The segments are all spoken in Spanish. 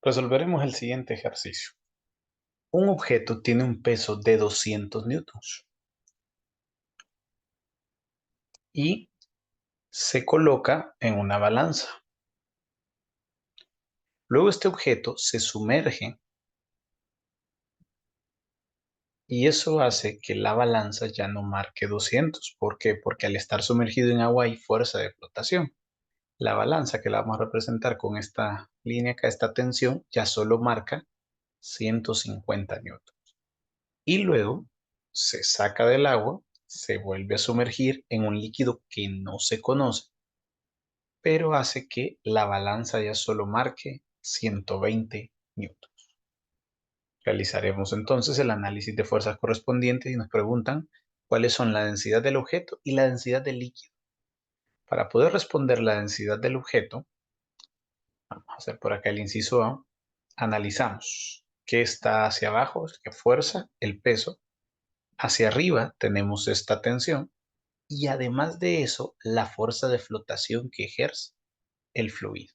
Resolveremos el siguiente ejercicio. Un objeto tiene un peso de 200 newtons y se coloca en una balanza. Luego este objeto se sumerge y eso hace que la balanza ya no marque 200. ¿Por qué? Porque al estar sumergido en agua hay fuerza de flotación. La balanza que la vamos a representar con esta línea acá, esta tensión, ya solo marca 150 newtons. Y luego se saca del agua, se vuelve a sumergir en un líquido que no se conoce, pero hace que la balanza ya solo marque 120 newtons. Realizaremos entonces el análisis de fuerzas correspondientes y nos preguntan cuáles son la densidad del objeto y la densidad del líquido. Para poder responder la densidad del objeto, vamos a hacer por acá el inciso A, analizamos qué está hacia abajo, qué fuerza, el peso. Hacia arriba tenemos esta tensión y además de eso, la fuerza de flotación que ejerce el fluido.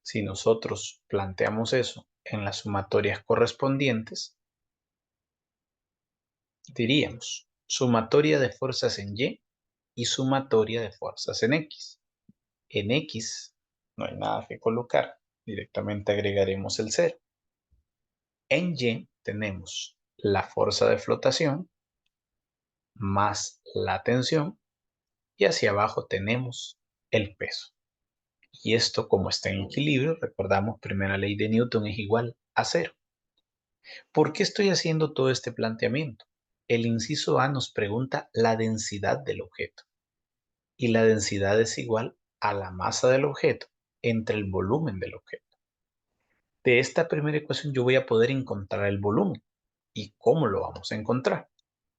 Si nosotros planteamos eso en las sumatorias correspondientes, diríamos sumatoria de fuerzas en y sumatoria de fuerzas en X. En X no hay nada que colocar, directamente agregaremos el 0. En Y tenemos la fuerza de flotación más la tensión y hacia abajo tenemos el peso. Y esto, como está en equilibrio, recordamos, primera ley de Newton es igual a 0. ¿Por qué estoy haciendo todo este planteamiento? El inciso A nos pregunta la densidad del objeto. Y la densidad es igual a la masa del objeto entre el volumen del objeto. De esta primera ecuación yo voy a poder encontrar el volumen. ¿Y cómo lo vamos a encontrar?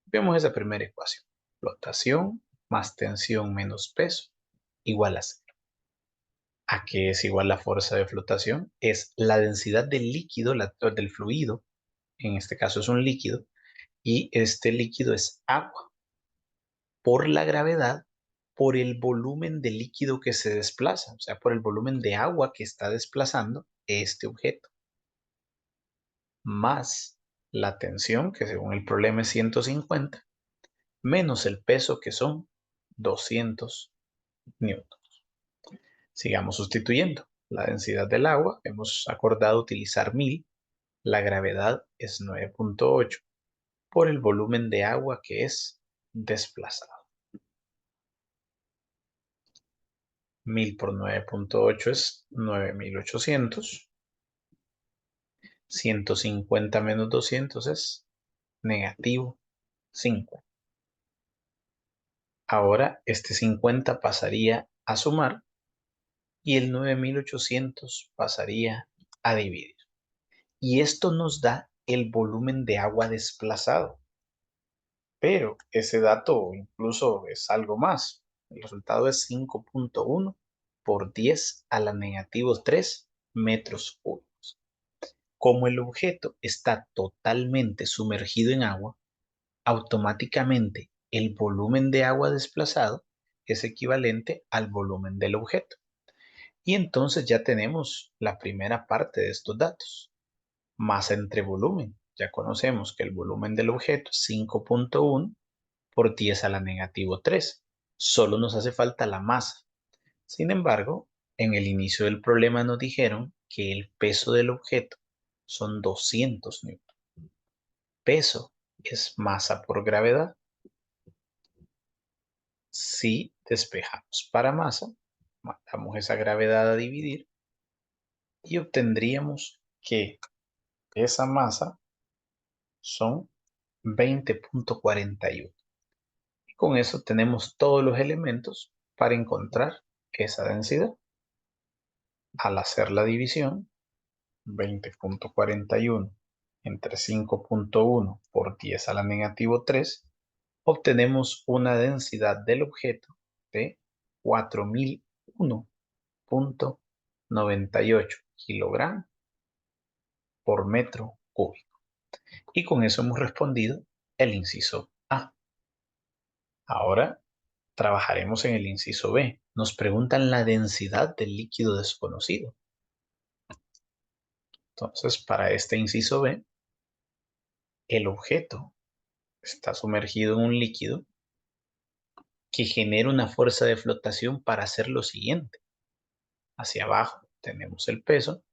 Veamos esa primera ecuación. Flotación más tensión menos peso igual a 0. ¿A qué es igual la fuerza de flotación? Es la densidad del líquido, del fluido, en este caso es un líquido, y este líquido es agua, por la gravedad, por el volumen de líquido que se desplaza, o sea, por el volumen de agua que está desplazando este objeto, más la tensión, que según el problema es 150, menos el peso, que son 200 newtons. Sigamos sustituyendo. La densidad del agua, hemos acordado utilizar 1000. La gravedad es 9.8 por el volumen de agua que es desplazado. 1000 por 9.8 es 9800. 150 menos 200 es negativo 5. Ahora este 50 pasaría a sumar y el 9800 pasaría a dividir. Y esto nos da el volumen de agua desplazado. Pero ese dato incluso es algo más. El resultado es 5.1 por 10 a la negativo 3 metros cúbicos. Como el objeto está totalmente sumergido en agua, automáticamente el volumen de agua desplazado es equivalente al volumen del objeto. Y entonces ya tenemos la primera parte de estos datos. Masa entre volumen. Ya conocemos que el volumen del objeto es 5.1 por 10 a la negativo 3. Solo nos hace falta la masa. Sin embargo, en el inicio del problema nos dijeron que el peso del objeto son 200 newtons. Peso es masa por gravedad. Si despejamos para masa, mandamos esa gravedad a dividir y obtendríamos que esa masa son 20.41. Y con eso tenemos todos los elementos para encontrar esa densidad. Al hacer la división, 20.41 entre 5.1 por 10 a la negativo 3, obtenemos una densidad del objeto de 4001.98 kilogramos por metro cúbico. Y con eso hemos respondido el inciso A. Ahora trabajaremos en el inciso B. Nos preguntan la densidad del líquido desconocido. Entonces, para este inciso B, el objeto está sumergido en un líquido que genera una fuerza de flotación para hacer lo siguiente. Hacia abajo tenemos el peso,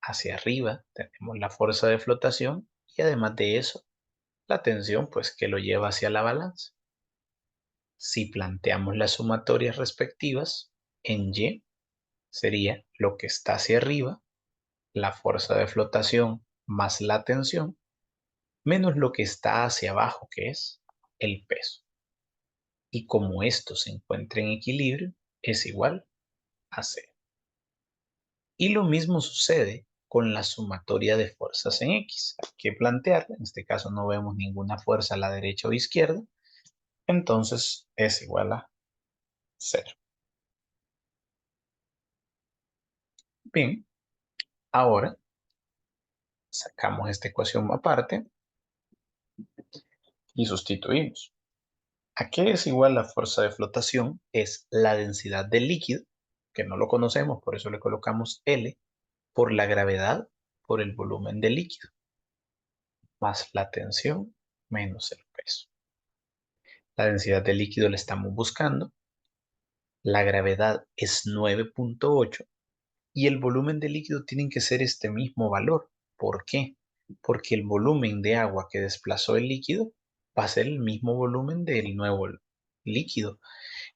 hacia arriba tenemos la fuerza de flotación y además de eso, la tensión pues que lo lleva hacia la balanza. Si planteamos las sumatorias respectivas, en Y sería lo que está hacia arriba, la fuerza de flotación más la tensión, menos lo que está hacia abajo, que es el peso. Y como esto se encuentra en equilibrio, es igual a cero. Y lo mismo sucede con la sumatoria de fuerzas en X. Hay que plantear, en este caso no vemos ninguna fuerza a la derecha o izquierda, entonces es igual a cero. Bien, ahora sacamos esta ecuación aparte y sustituimos. ¿A qué es igual la fuerza de flotación? Es la densidad del líquido, que no lo conocemos, por eso le colocamos L, por la gravedad, por el volumen del líquido, más la tensión menos el peso. La densidad del líquido la estamos buscando, la gravedad es 9.8 y el volumen del líquido tiene que ser este mismo valor. ¿Por qué? Porque el volumen de agua que desplazó el líquido va a ser el mismo volumen del nuevo líquido.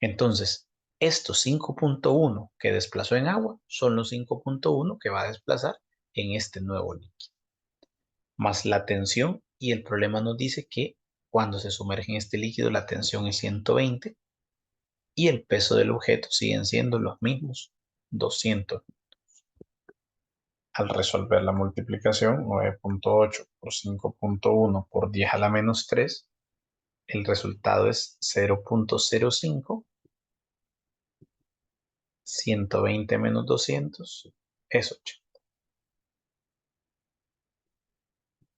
Entonces, estos 5.1 que desplazó en agua son los 5.1 que va a desplazar en este nuevo líquido. Más la tensión, y el problema nos dice que cuando se sumerge en este líquido la tensión es 120 y el peso del objeto siguen siendo los mismos, 200. Al resolver la multiplicación, 9.8 por 5.1 por 10 a la menos 3, el resultado es 0.05. 120 menos 200 es 80.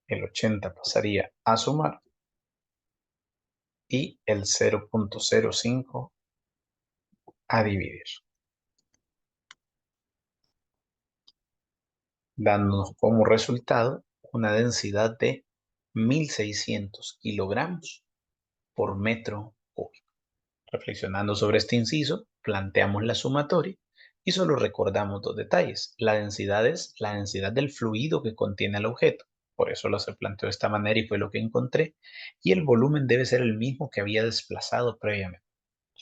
El 80 pasaría a sumar y el 0.05 a dividir, dándonos como resultado una densidad de 1600 kilogramos por metro cúbico. Reflexionando sobre este inciso, planteamos la sumatoria y solo recordamos dos detalles. La densidad es la densidad del fluido que contiene el objeto. Por eso lo se planteó de esta manera y fue lo que encontré. Y el volumen debe ser el mismo que había desplazado previamente.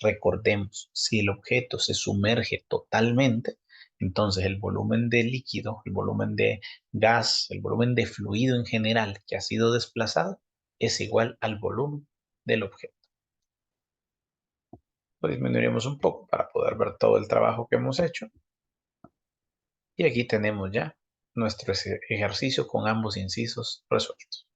Recordemos, si el objeto se sumerge totalmente, entonces el volumen de líquido, el volumen de gas, el volumen de fluido en general que ha sido desplazado es igual al volumen del objeto. Lo disminuiremos un poco para poder ver todo el trabajo que hemos hecho. Y aquí tenemos ya nuestro ejercicio con ambos incisos resueltos.